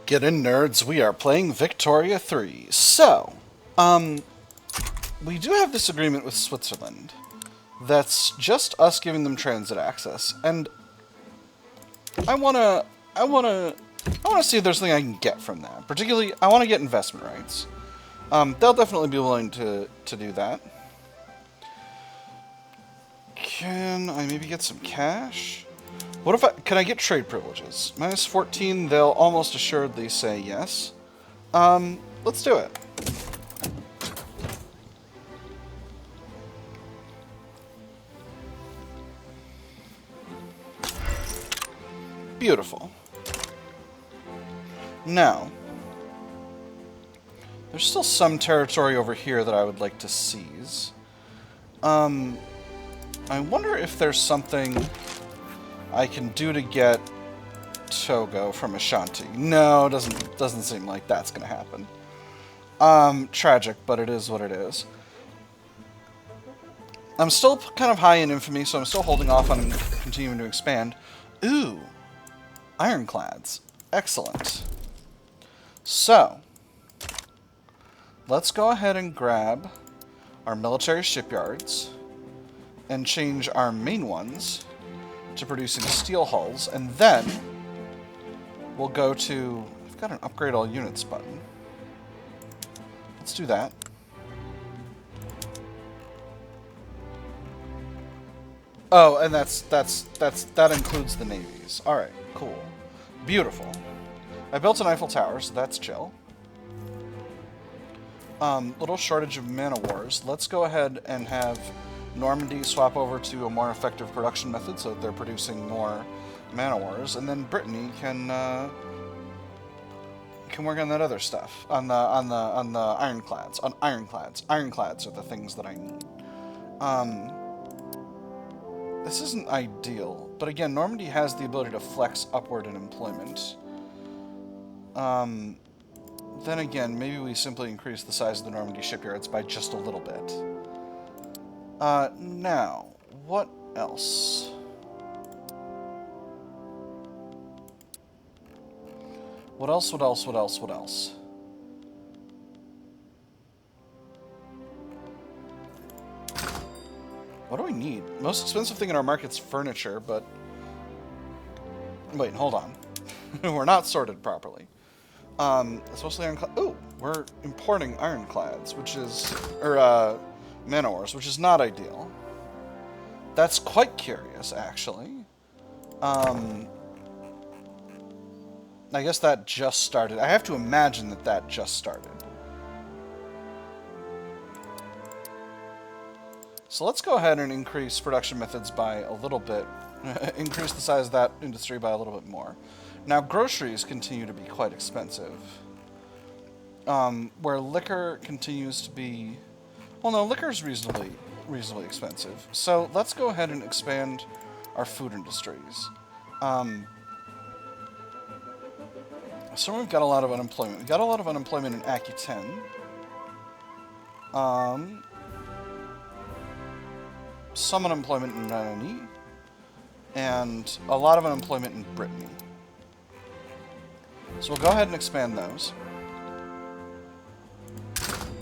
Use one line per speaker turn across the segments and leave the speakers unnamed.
Get in, nerds. We are playing Victoria 3. So, we do have this agreement with Switzerland. That's just us giving them transit access, and I wanna see if there's something I can get from that. Particularly, I want to get investment rights. They'll definitely be willing to do that. Can I maybe get some cash? What if can I get trade privileges? Minus 14, they'll almost assuredly say yes. Let's do it. Beautiful. Now, there's still some territory over here that I would like to seize. I wonder if there's something I can do to get Togo from Ashanti. No, doesn't seem like that's gonna happen. Tragic, but it is what it is. I'm still kind of high in infamy, so I'm still holding off on continuing to expand. Ooh, ironclads. Excellent. So, let's go ahead and grab our military shipyards and change our main ones to producing steel hulls, and then we'll go to... I've got an upgrade all units button. Let's do that. Oh, and that includes the navies. All right, cool, beautiful. I built an Eiffel Tower, so that's chill. Little shortage of man of wars. Let's go ahead and have Normandy swap over to a more effective production method so that they're producing more man of wars, and then Brittany can work on that other stuff, on the ironclads. Ironclads are the things that I need. This isn't ideal, but again, Normandy has the ability to flex upward in employment. Then again, maybe we simply increase the size of the Normandy shipyards by just a little bit. Now, what else? What else? What do we need? Most expensive thing in our market's furniture, but... Wait, hold on. We're not sorted properly. Especially ironclad... Ooh, we're importing ironclads, which is... man of wars, which is not ideal. That's quite curious, actually. I guess that just started. I have to imagine that just started. So let's go ahead and increase production methods by a little bit. Increase the size of that industry by a little bit more. Now, groceries continue to be quite expensive. Where liquor continues to be... Well, no, liquor is reasonably expensive. So let's go ahead and expand our food industries. So we've got a lot of unemployment. We've got a lot of unemployment in Aquitaine. Some unemployment in Rhénanie. And a lot of unemployment in Brittany. So we'll go ahead and expand those.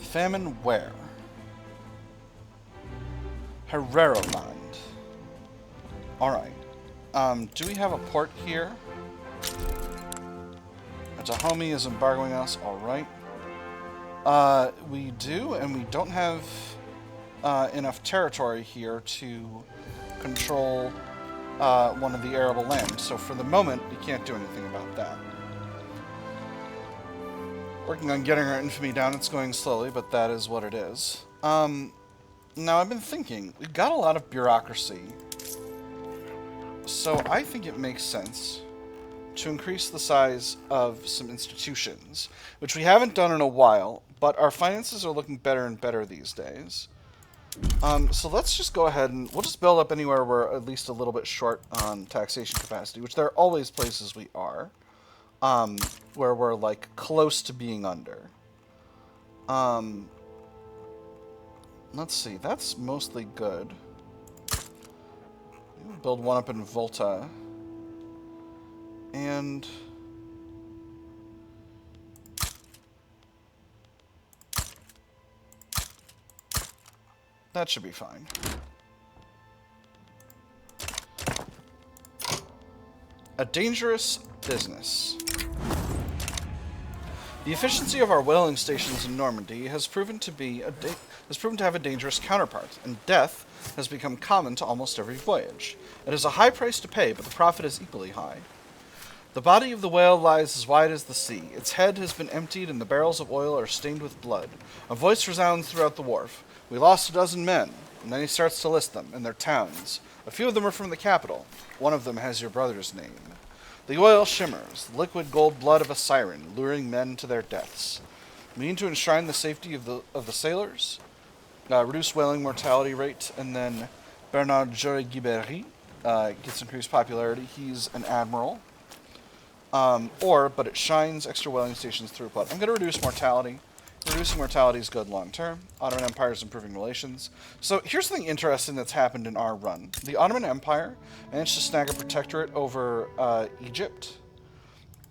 Famine where? Herreroland. Alright. Do we have a port here? Dahomey is embargoing us. Alright. We do, and we don't have enough territory here to control one of the arable lands. So for the moment, we can't do anything about that. Working on getting our infamy down. It's going slowly, but that is what it is. Now, I've been thinking, we've got a lot of bureaucracy, so I think it makes sense to increase the size of some institutions, which we haven't done in a while, but our finances are looking better and better these days. So let's just go ahead and we'll just build up anywhere we're at least a little bit short on taxation capacity, which there are always places we are, where we're, like, close to being under. Let's see, that's mostly good. Build one up in Volta. And That should be fine. A dangerous business. The efficiency of our whaling stations in Normandy has proven to have a dangerous counterpart, and death has become common to almost every voyage. It is a high price to pay, but the profit is equally high. The body of the whale lies as wide as the sea. Its head has been emptied, and the barrels of oil are stained with blood. A voice resounds throughout the wharf. We lost a dozen men. And then he starts to list them, and their towns. A few of them are from the capital. One of them has your brother's name. The oil shimmers, the liquid gold blood of a siren, luring men to their deaths. We need to enshrine the safety of the sailors, reduce whaling mortality rate, and then Bernard Jory-Guibéry gets increased popularity. He's an admiral. But it shines extra whaling stations throughput. I'm going to reduce mortality. Reducing mortality is good long term. Ottoman Empire is improving relations. So here's something interesting that's happened in our run. The Ottoman Empire managed to snag a protectorate over Egypt.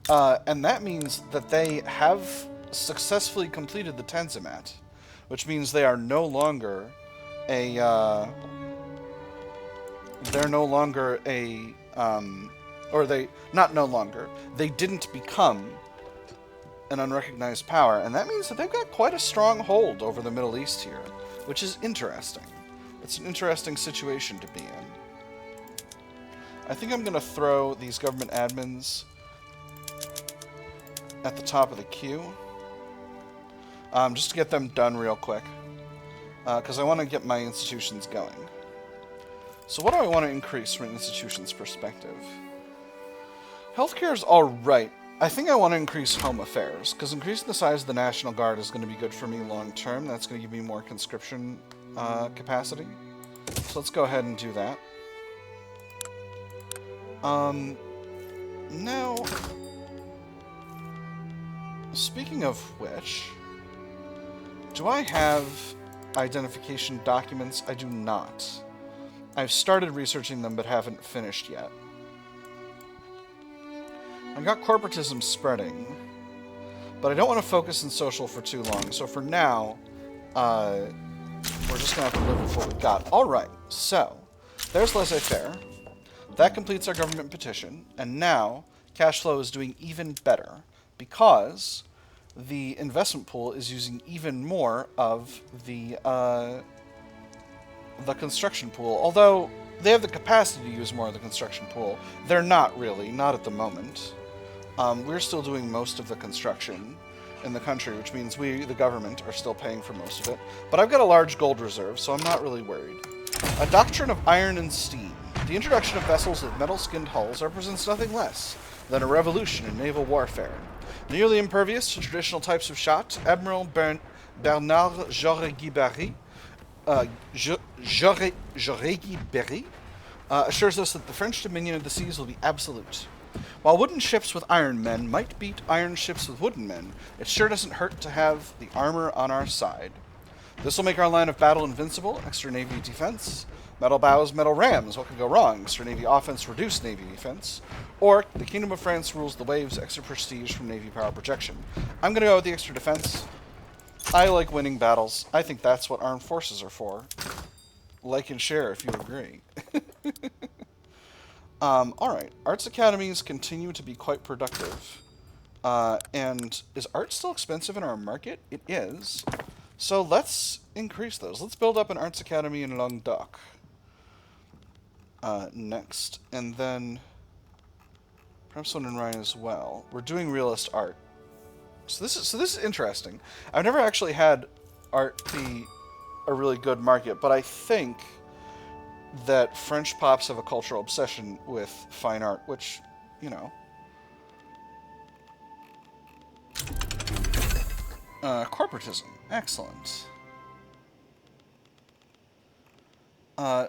And that means that they have successfully completed the Tanzimat, which means they are no longer a... They didn't become an unrecognized power, and that means that they've got quite a strong hold over the Middle East here, which is interesting. It's an interesting situation to be in. I think I'm going to throw these government admins at the top of the queue, just to get them done real quick, because I want to get my institutions going. So what do I want to increase from an institution's perspective? Healthcare is alright. I think I want to increase home affairs, because increasing the size of the National Guard is going to be good for me long term. That's going to give me more conscription capacity. So let's go ahead and do that. Now, speaking of which, do I have identification documents? I do not. I've started researching them, but haven't finished yet. I've got corporatism spreading, but I don't want to focus in social for too long. So for now, we're just going to have to live with what we've got. Alright, so there's Laissez-Faire. That completes our government petition, and now cash flow is doing even better because the investment pool is using even more of the construction pool. Although they have the capacity to use more of the construction pool, they're not really, not at the moment. We're still doing most of the construction in the country, which means we, the government, are still paying for most of it. But I've got a large gold reserve, so I'm not really worried. A doctrine of iron and steam. The introduction of vessels with metal-skinned hulls represents nothing less than a revolution in naval warfare. Nearly impervious to traditional types of shot, Admiral Bernard Jory-Guibéry assures us that the French dominion of the seas will be absolute. While wooden ships with iron men might beat iron ships with wooden men, it sure doesn't hurt to have the armor on our side. This will make our line of battle invincible, extra navy defense. Metal bows, metal rams, what could go wrong? Extra navy offense, reduced navy defense. Or, the Kingdom of France rules the waves, extra prestige from navy power projection. I'm going to go with the extra defense. I like winning battles. I think that's what armed forces are for. Like and share if you agree. Alright, arts academies continue to be quite productive. And is art still expensive in our market? It is. So let's increase those. Let's build up an arts academy in Languedoc. Next. And then perhaps one in Rhine as well. We're doing realist art. So this is interesting. I've never actually had art be a really good market, but I think that French pops have a cultural obsession with fine art, which, you know. Corporatism. Excellent.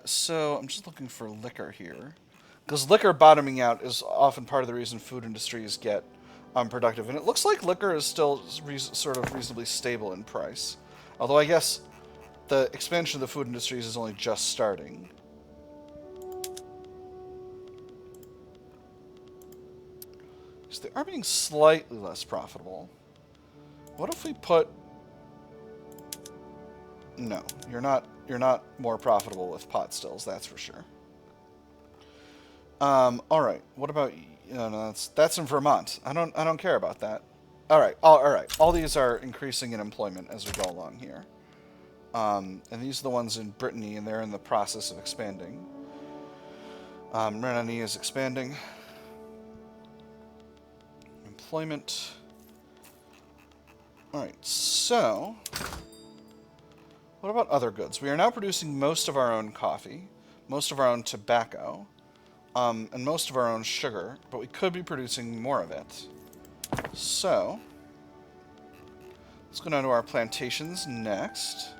So I'm just looking for liquor here. Because liquor bottoming out is often part of the reason food industries get unproductive. And it looks like liquor is still sort of reasonably stable in price. Although I guess the expansion of the food industries is only just starting. So they are being slightly less profitable. What if we put... No, you're not you're not more profitable with pot stills, that's for sure. All right. What about no, that's in Vermont. I don't care about that. All right. All right. All these are increasing in employment as we go along here. And these are the ones in Brittany, and they're in the process of expanding. Renani is expanding. Employment. All right. So, what about other goods? We are now producing most of our own coffee, most of our own tobacco, and most of our own sugar, but we could be producing more of it. So, let's go down to our plantations next.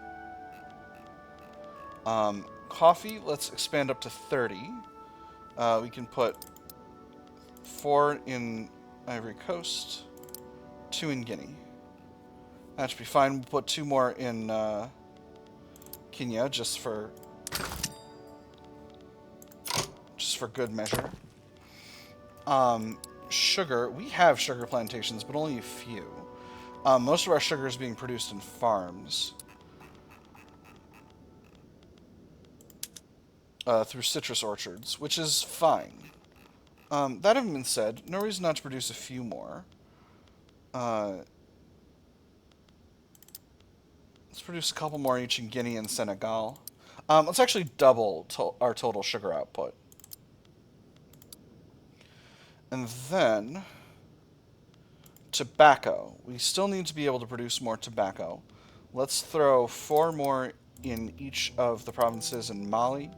Coffee, let's expand up to 30. We can put 4 in Ivory Coast, 2 in Guinea. That should be fine. We'll put 2 more in Kenya just for good measure. Sugar, we have sugar plantations, but only a few. Most of our sugar is being produced in farms. Through citrus orchards, which is fine. That having been said, no reason not to produce a few more. Let's produce a couple more each in Guinea and Senegal. Let's actually double our total sugar output. And then, tobacco. We still need to be able to produce more tobacco. Let's throw 4 more in each of the provinces in Mali,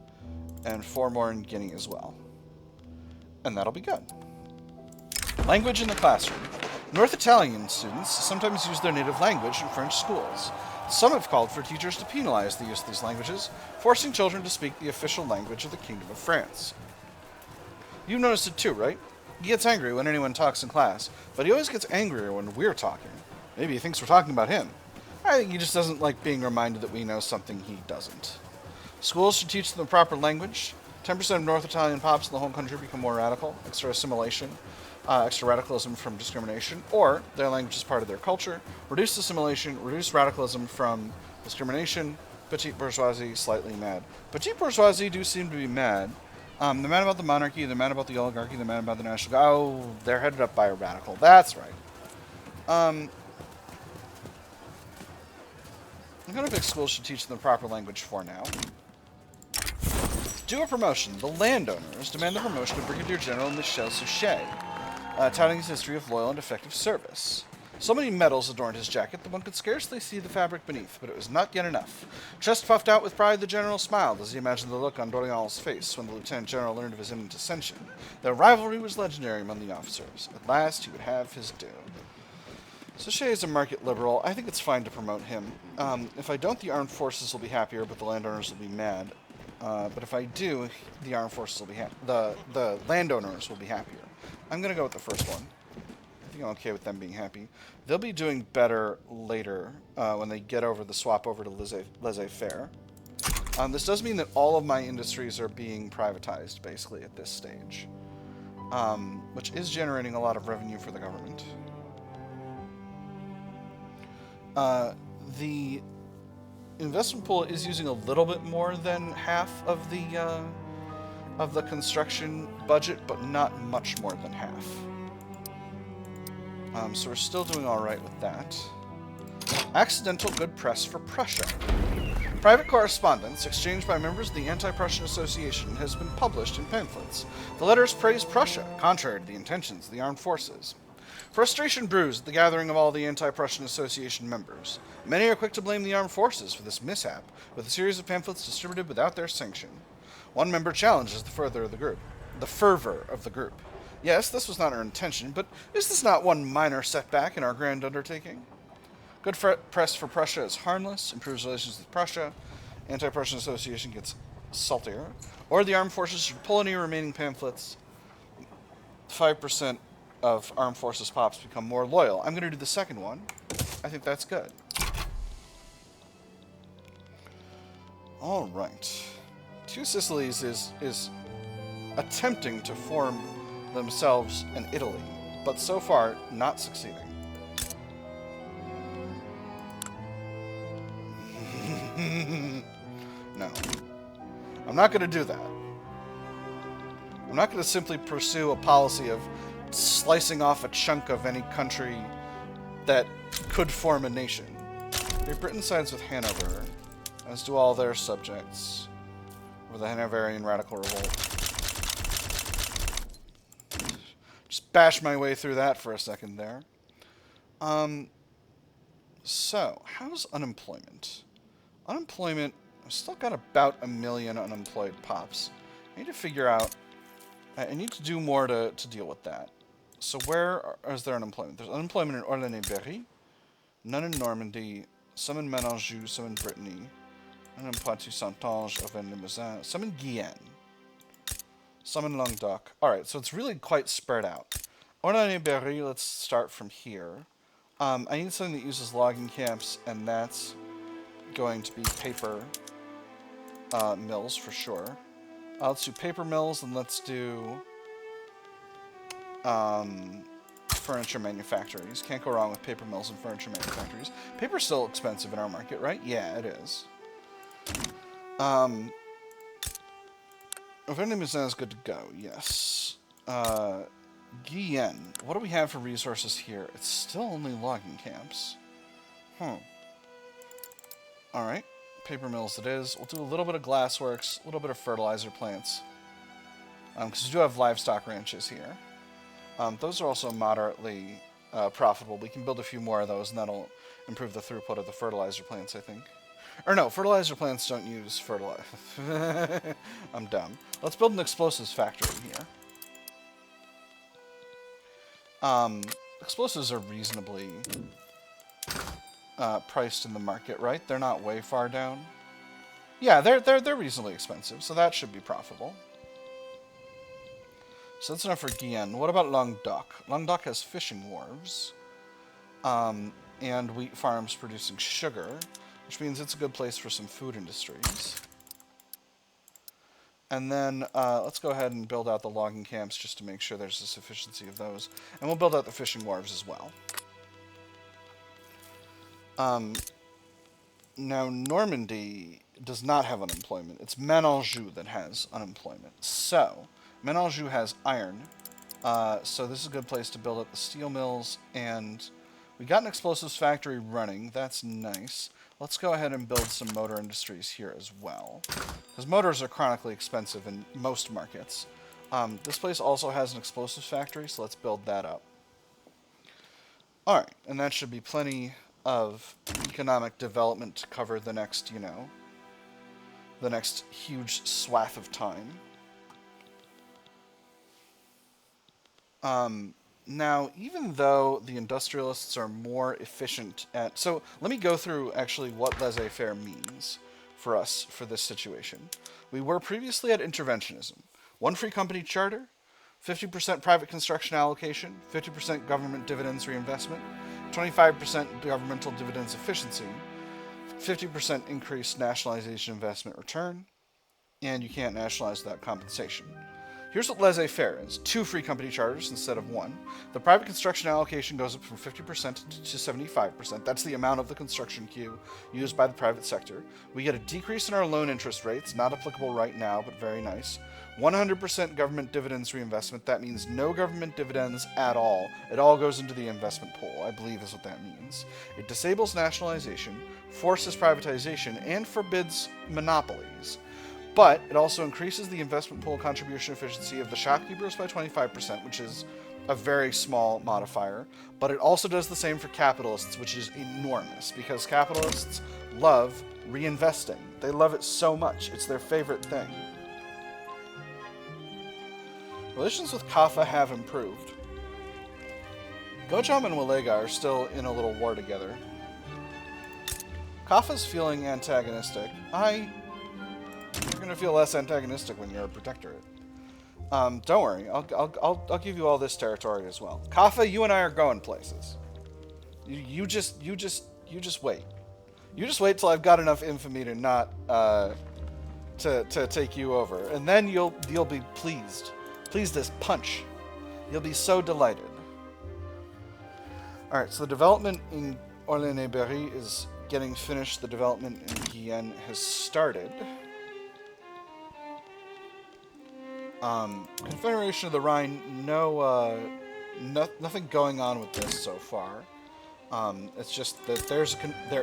and 4 more in Guinea as well. And that'll be good. Language in the classroom. North Italian students sometimes use their native language in French schools. Some have called for teachers to penalize the use of these languages, forcing children to speak the official language of the Kingdom of France. You've noticed it too, right? He gets angry when anyone talks in class, but he always gets angrier when we're talking. Maybe he thinks we're talking about him. I think he just doesn't like being reminded that we know something he doesn't. Schools should teach them the proper language. 10% of North Italian pops in the whole country become more radical, extra assimilation, extra radicalism from discrimination, or their language is part of their culture. Reduce assimilation, reduce radicalism from discrimination. Petite bourgeoisie, slightly mad. Petite bourgeoisie do seem to be mad. They're mad about the monarchy, they're mad about the oligarchy, they're mad about the national... Oh, they're headed up by a radical. That's right. I'm going to think schools should teach them the proper language for now. Do a promotion. The landowners demand the promotion of Brigadier General Michel Suchet, touting his history of loyal and effective service. So many medals adorned his jacket that one could scarcely see the fabric beneath, but it was not yet enough. Chest puffed out with pride, the general smiled as he imagined the look on Dorian's face when the lieutenant general learned of his imminent ascension. Their rivalry was legendary among the officers. At last, he would have his due. Suchet is a market liberal. I think it's fine to promote him. If I don't, the armed forces will be happier, but the landowners will be mad. But if I do, the armed forces will be the landowners will be happier. I'm going to go with the first one. I think I'm okay with them being happy. They'll be doing better later when they get over the swap over to Laissez-Faire. This does mean that all of my industries are being privatized, basically, at this stage. Which is generating a lot of revenue for the government. The investment pool is using a little bit more than half of the construction budget, but not much more than half. So we're still doing all right with that. Accidental good press for Prussia. Private correspondence exchanged by members of the Anti-Prussian Association has been published in pamphlets. The letters praise Prussia, contrary to the intentions of the armed forces. Frustration brews at the gathering of all the Anti-Prussian Association members. Many are quick to blame the armed forces for this mishap, with a series of pamphlets distributed without their sanction. One member challenges the fervor of the group. Yes, this was not our intention, but is this not one minor setback in our grand undertaking? Good press for Prussia is harmless, improves relations with Prussia, Anti-Prussian Association gets saltier, or the armed forces should pull any remaining pamphlets. 5% of armed forces pops become more loyal. I'm going to do the second one. I think that's good. All right. Two Sicilies is attempting to form themselves an Italy, but so far not succeeding. No. I'm not going to do that. I'm not going to simply pursue a policy of slicing off a chunk of any country that could form a nation. Great Britain sides with Hanover, as do all their subjects, for the Hanoverian Radical Revolt. Just bash my way through that for a second there. So, how's unemployment? Unemployment, I've still got about 1 million unemployed pops. I need to figure out, I need to do more to deal with that. So where is there unemployment? There's unemployment in Orléans-et-Berry, none in Normandy, some in Ménanjou, some in Brittany, none in Poitou-Saintonge, Auvergne-Limousin, some in Guyenne, some in Languedoc. Alright, so it's really quite spread out. Orléans-et-Berry, let's start from here. I need something that uses logging camps, and that's going to be paper mills for sure. Let's do paper mills, and let's do furniture manufactories. Can't go wrong with paper mills and furniture manufactories. Paper's still expensive in our market, right? Yeah, it is. Auvergne-Limousin is good to go, yes. Guyenne. What do we have for resources here? It's still only logging camps. Alright. Paper mills it is. We'll do a little bit of glassworks, a little bit of fertilizer plants. Because we do have livestock ranches here. Those are also moderately profitable. We can build a few more of those, and that'll improve the throughput of the fertilizer plants, I think. Or no, fertilizer plants don't use fertilizer. I'm dumb. Let's build an explosives factory here. Explosives are reasonably priced in the market, right? They're not way far down. Yeah, they're reasonably expensive, so that should be profitable. So that's enough for Guyenne. What about Languedoc? Languedoc has fishing wharves, and wheat farms producing sugar, which means it's a good place for some food industries. And then let's go ahead and build out the logging camps just to make sure there's a sufficiency of those. And we'll build out the fishing wharves as well. Now, Normandy does not have unemployment. It's Ménanjou that has unemployment. So, Ménanjou has iron. So this is a good place to build up the steel mills. And we got an explosives factory running. That's nice. Let's go ahead and build some motor industries here as well. Because motors are chronically expensive in most markets. This place also has an explosives factory, so let's build that up. Alright, and that should be plenty of economic development to cover the next, you know, the next huge swath of time. Now, even though the industrialists are more efficient at... So, let me go through, actually, what laissez-faire means for us for this situation. We were previously at interventionism. One free company charter, 50% private construction allocation, 50% government dividends reinvestment, 25% governmental dividends efficiency, 50% increased nationalization investment return, and you can't nationalize without compensation. Here's what laissez-faire is. 2 free company charters instead of 1. The private construction allocation goes up from 50% to 75%. That's the amount of the construction queue used by the private sector. We get a decrease in our loan interest rates, not applicable right now, but very nice. 100% government dividends reinvestment. That means no government dividends at all. It all goes into the investment pool, I believe is what that means. It disables nationalization, forces privatization, and forbids monopolies. But it also increases the investment pool contribution efficiency of the shopkeepers by 25%, which is a very small modifier. But it also does the same for capitalists, which is enormous, because capitalists love reinvesting. They love it so much. It's their favorite thing. Relations with Kaffa have improved. Gojam and Walega are still in a little war together. Kaffa's feeling antagonistic. You're gonna feel less antagonistic when you're a protectorate. Don't worry, I'll give you all this territory as well. Kaffa, you and I are going places. You just wait. You just wait till I've got enough infamy to not to take you over, and then you'll be pleased. Pleased as punch. You'll be so delighted. All right, so the development in Orléans-et-Berry is getting finished. The development in Guyenne has started. Confederation of the Rhine, nothing going on with this so far. It's just that there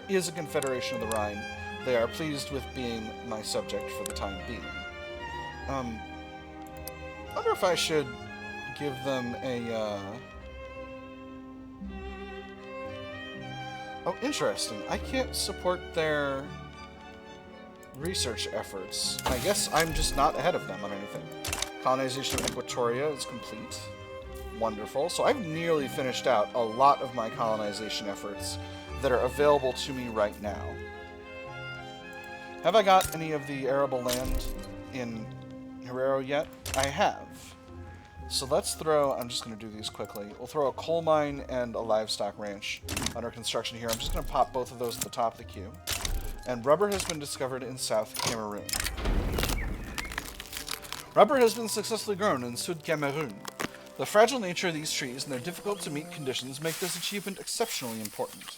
is a Confederation of the Rhine. They are pleased with being my subject for the time being. I wonder if I should give them a... Oh, interesting. I can't support their research efforts. I guess I'm just not ahead of them on anything. Colonization of Equatoria is complete. Wonderful. So I've nearly finished out a lot of my colonization efforts that are available to me right now. Have I got any of the arable land in Herero yet? I have. So let's throw, I'm just going to do these quickly. We'll throw a coal mine and a livestock ranch under construction here. I'm just going to pop both of those at the top of the queue. And rubber has been discovered in South Cameroon. Rubber has been successfully grown in Sud Cameroon. The fragile nature of these trees and their difficult-to-meet conditions make this achievement exceptionally important.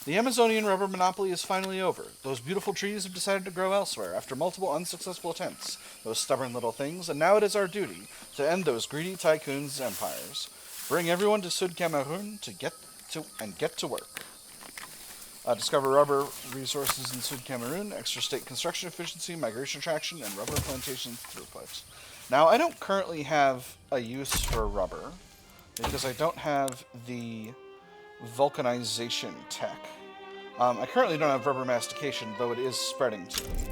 The Amazonian rubber monopoly is finally over. Those beautiful trees have decided to grow elsewhere after multiple unsuccessful attempts, those stubborn little things, and now it is our duty to end those greedy tycoons' empires. Bring everyone to Sud Cameroon to get to work. Discover rubber resources in Sud Cameroon, extra state construction efficiency, migration traction, and rubber plantation throughput. Now, I don't currently have a use for rubber because I don't have the vulcanization tech. I currently don't have rubber mastication, though it is spreading to me.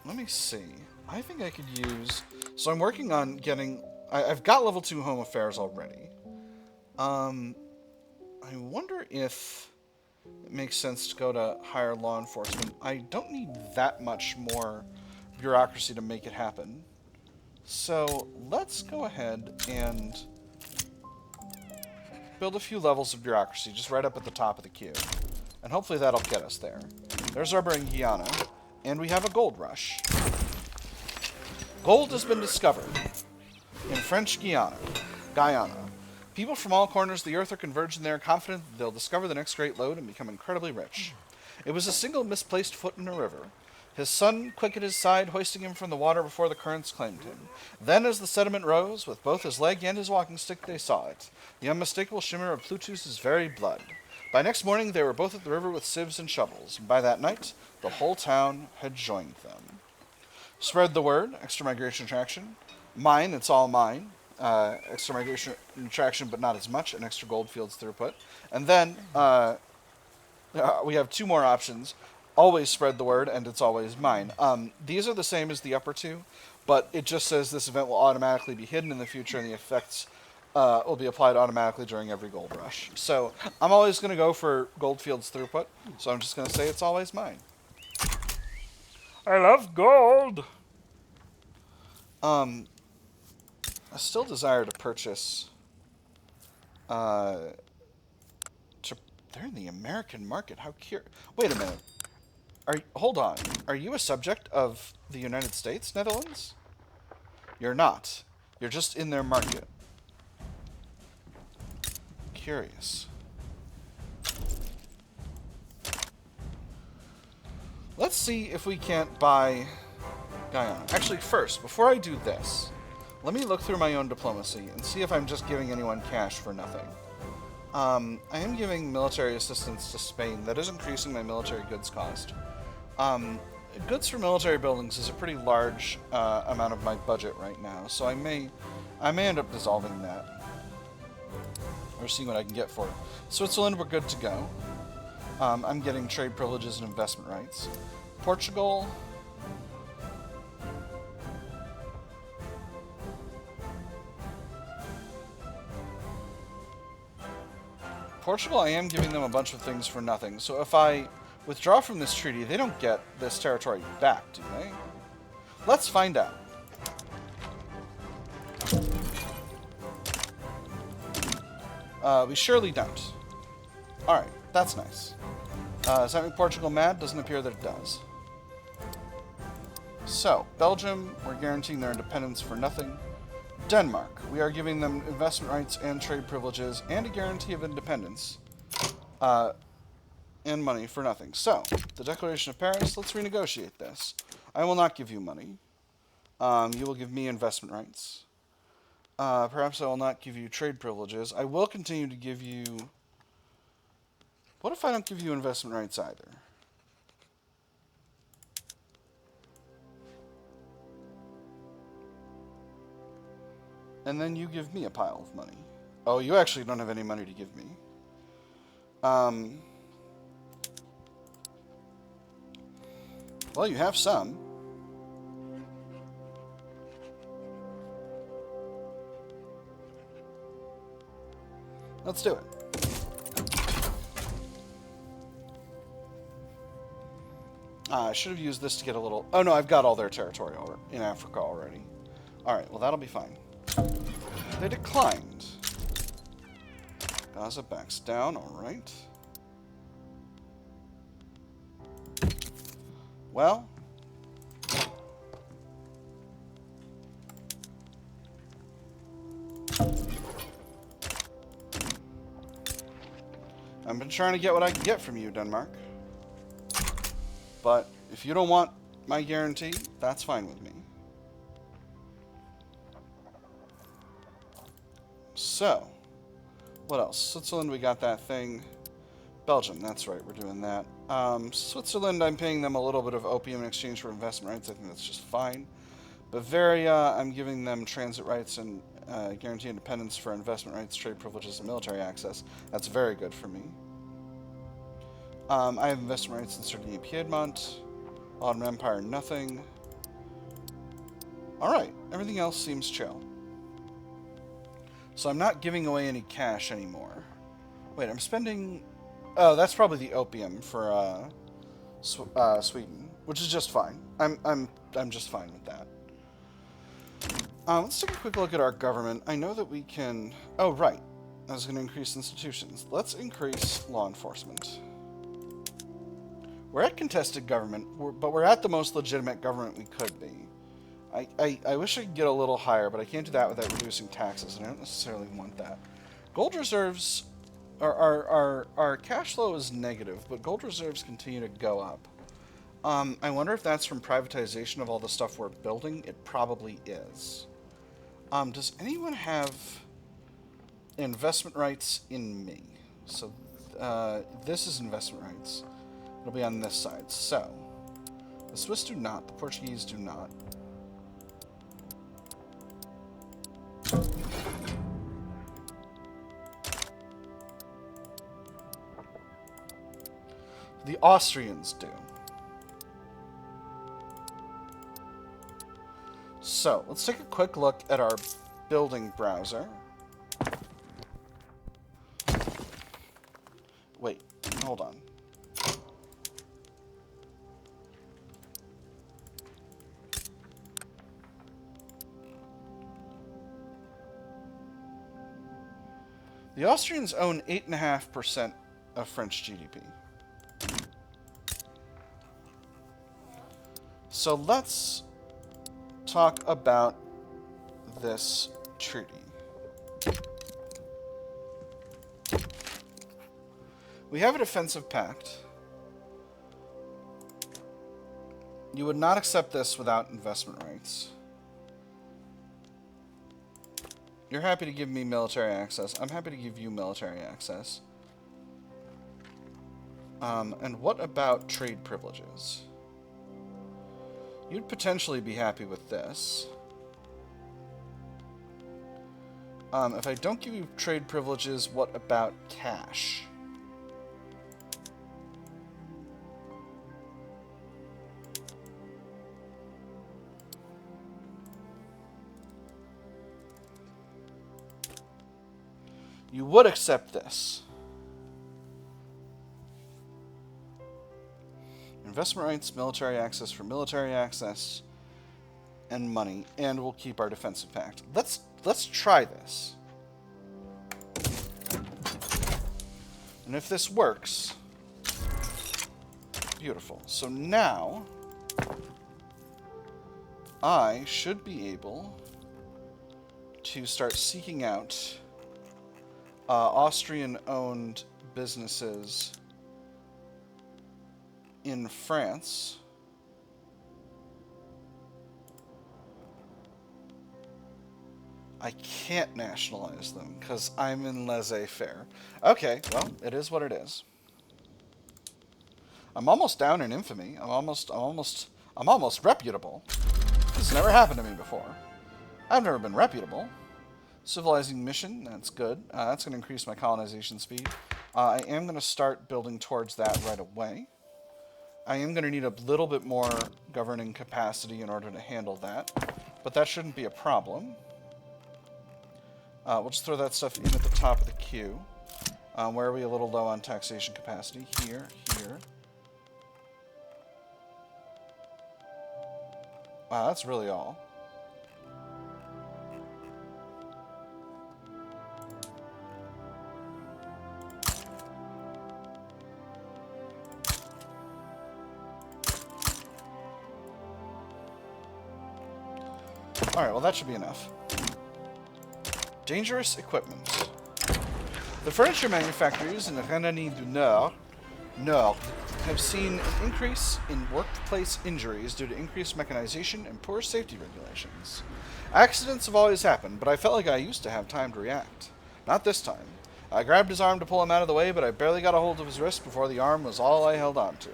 Let me see. I think I could use... So I'm working on getting... I've got level 2 home affairs already. I wonder if it makes sense to go to higher law enforcement. I don't need that much more bureaucracy to make it happen. So let's go ahead and build a few levels of bureaucracy just right up at the top of the queue. And hopefully that'll get us there. There's rubber in Guyana, and we have a gold rush. Gold has been discovered in French Guyana. People from all corners of the earth are converging there, confident that they'll discover the next great lode and become incredibly rich. It was a single misplaced foot in a river. His son quick at his side, hoisting him from the water before the currents claimed him. Then, as the sediment rose, with both his leg and his walking stick, they saw it, the unmistakable shimmer of Plutus's very blood. By next morning, they were both at the river with sieves and shovels, and by that night, the whole town had joined them. Spread the word, extra migration traction. Mine, it's all mine. Extra migration traction, but not as much, and extra goldfields throughput. And then, we have two more options. Always spread the word, and it's always mine. These are the same as the upper two, but it just says this event will automatically be hidden in the future, and the effects will be applied automatically during every gold rush. So I'm always going to go for goldfields throughput, so I'm just going to say it's always mine. I love gold! I still desire to purchase... they're in the American market. How curious. Wait a minute. Hold on. Are you a subject of the United States, Netherlands? You're not. You're just in their market. Curious. Let's see if we can't buy Guyana. Actually, first, before I do this, let me look through my own diplomacy and see if I'm just giving anyone cash for nothing. I am giving military assistance to Spain. That is increasing my military goods cost. Goods for military buildings is a pretty large amount of my budget right now, so I may end up dissolving that. Or see what I can get for it. Switzerland, we're good to go. I'm getting trade privileges and investment rights. Portugal... Portugal, I am giving them a bunch of things for nothing. So if I withdraw from this treaty, they don't get this territory back, do they? Let's find out. We surely don't. Alright, that's nice. Does that make Portugal mad? Doesn't appear that it does. So, Belgium, we're guaranteeing their independence for nothing. Denmark, we are giving them investment rights and trade privileges and a guarantee of independence and money for nothing. So, the Declaration of Paris, let's renegotiate this. I will not give you money. You will give me investment rights. Perhaps I will not give you trade privileges. I will continue to give you... What if I don't give you investment rights either? And then you give me a pile of money. Oh, you actually don't have any money to give me. Well, you have some. Let's do it. I should have used this to get a little... Oh, no, I've got all their territory in Africa already. Alright, well, that'll be fine. They declined. Gaza backs down, alright. Well... I've been trying to get what I can get from you, Denmark. But if you don't want my guarantee, that's fine with me. So, what else? Switzerland, we got that thing. Belgium, that's right, we're doing that. Switzerland, I'm paying them a little bit of opium in exchange for investment rights. I think that's just fine. Bavaria, I'm giving them transit rights and guarantee independence for investment rights, trade privileges, and military access. That's very good for me. I have investment rights in Sardinia, Piedmont. Ottoman Empire, nothing. Alright, everything else seems chill. So I'm not giving away any cash anymore. Wait, I'm spending... Oh, that's probably the opium for Sweden, which is just fine. I'm just fine with that. Let's take a quick look at our government. I know that we can... Oh, right. I was going to increase institutions. Let's increase law enforcement. We're at contested government, but we're at the most legitimate government we could be. I wish I could get a little higher, but I can't do that without reducing taxes, and I don't necessarily want that. Gold reserves... Our cash flow is negative, but gold reserves continue to go up. I wonder if that's from privatization of all the stuff we're building. It probably is. Does anyone have investment rights in me? So, this is investment rights. It'll be on this side. So, the Swiss do not. The Portuguese do not. The Austrians do. So, let's take a quick look at our building browser. Wait, hold on. The Austrians own 8.5% of French GDP. So let's talk about this treaty. We have a defensive pact. You would not accept this without investment rights. You're happy to give me military access. I'm happy to give you military access. And what about trade privileges? You'd potentially be happy with this. If I don't give you trade privileges, what about cash? You would accept this. Investment rights, military access for military access, and money, and we'll keep our defensive pact. Let's try this. And if this works, beautiful. So now I should be able to start seeking out Austrian-owned businesses in France I can't nationalize them because I'm in laissez-faire. Okay, well, it is what it is. I'm almost down in infamy. I'm almost reputable. This has never happened to me before. I've never been reputable. Civilizing mission, that's good. That's going to increase my colonization speed. I am going to start building towards that right away. I am going to need a little bit more governing capacity in order to handle that, but that shouldn't be a problem. We'll just throw that stuff in at the top of the queue. Where are we a little low on taxation capacity? Here, here. Wow, that's really all. Alright, well that should be enough. Dangerous equipment. The furniture manufacturers in Rhénanie du Nord have seen an increase in workplace injuries due to increased mechanization and poor safety regulations. Accidents have always happened, but I felt like I used to have time to react. Not this time. I grabbed his arm to pull him out of the way, but I barely got a hold of his wrist before the arm was all I held on to.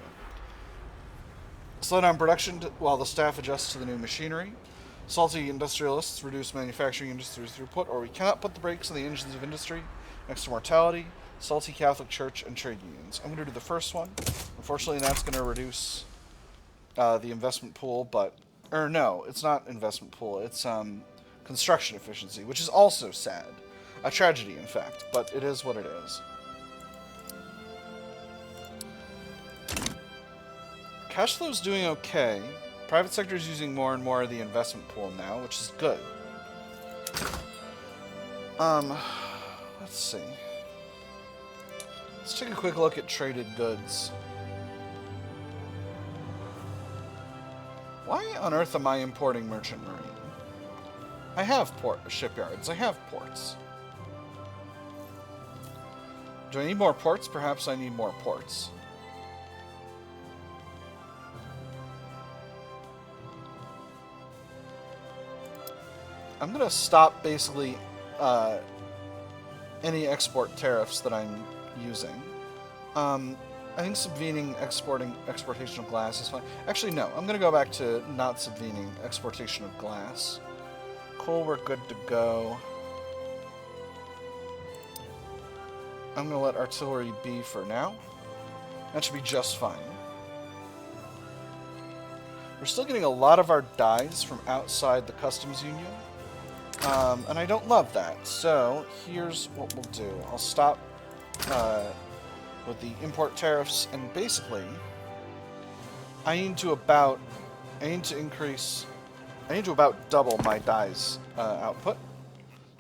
Slow down production while the staff adjusts to the new machinery. Salty industrialists reduce manufacturing industry's throughput, or we cannot put the brakes on the engines of industry. Next to mortality, salty Catholic Church, and trade unions. I'm going to do the first one. Unfortunately, that's going to reduce the investment pool, but... Or no, it's not investment pool. It's construction efficiency, which is also sad. A tragedy, in fact, but it is what it is. Cash flow's doing okay. Private sector is using more and more of the investment pool now, which is good. Let's see. Let's take a quick look at traded goods. Why on earth am I importing merchant marine? I have shipyards. I have ports. Do I need more ports? Perhaps I need more ports. I'm going to stop basically any export tariffs that I'm using. I think subvening exportation of glass is fine. Actually, no. I'm going to go back to not subvening exportation of glass. Cool, we're good to go. I'm going to let artillery be for now. That should be just fine. We're still getting a lot of our dyes from outside the customs union. And I don't love that. So here's what we'll do. I'll stop with the import tariffs, and basically I need to about double my dyes output.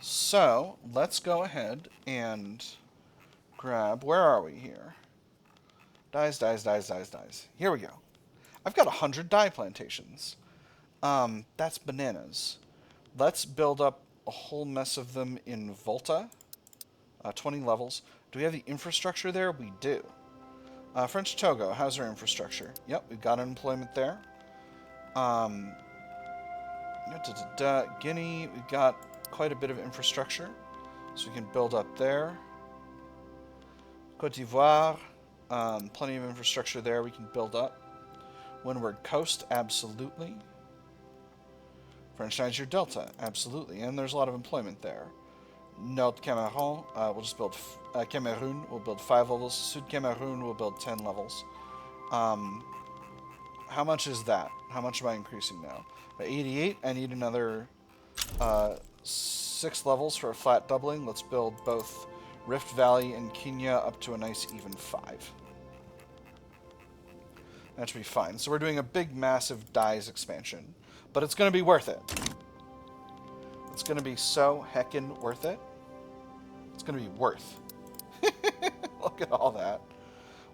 So let's go ahead and grab, where are we here? Dyes. Here we go. I've got 100 dye plantations. That's bananas. Let's build up a whole mess of them in Volta. 20 levels. Do we have the infrastructure there? We do. French Togo, how's our infrastructure? Yep, we've got employment there. Guinea, we've got quite a bit of infrastructure. So we can build up there. Côte d'Ivoire, plenty of infrastructure there we can build up. Windward Coast, absolutely. French Niger Delta, absolutely, and there's a lot of employment there. Nord Cameroon, we'll just build Cameroon, we'll build 5 levels. Sud Cameroon, we'll build 10 levels. How much is that? How much am I increasing now? 88, I need another 6 levels for a flat doubling. Let's build both Rift Valley and Kenya up to a nice even 5. That should be fine. So we're doing a big, massive dyes expansion. But it's going to be worth it. It's going to be so heckin' worth it. It's going to be worth. Look at all that.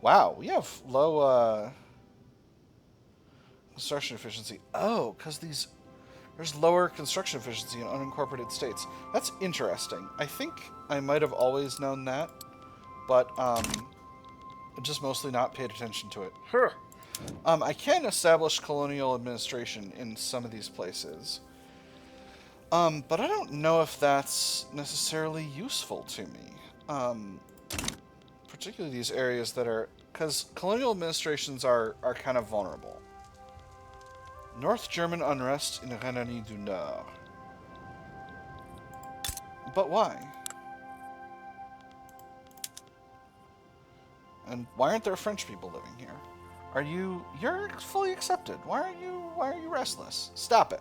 Wow, we have low construction efficiency. Oh, because there's lower construction efficiency in unincorporated states. That's interesting. I think I might have always known that, but just mostly not paid attention to it. I can establish colonial administration in some of these places. But I don't know if that's necessarily useful to me. Particularly these areas that are... Because colonial administrations are kind of vulnerable. North German unrest in Rhénanie du Nord. But why? And why aren't there French people living here? You're fully accepted. Why are you restless? Stop it.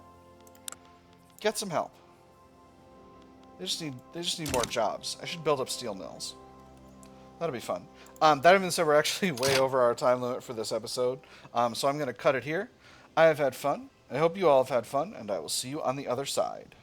Get some help. They just need more jobs. I should build up steel mills. That'll be fun. That even said, we're actually way over our time limit for this episode. So I'm going to cut it here. I have had fun. I hope you all have had fun, and I will see you on the other side.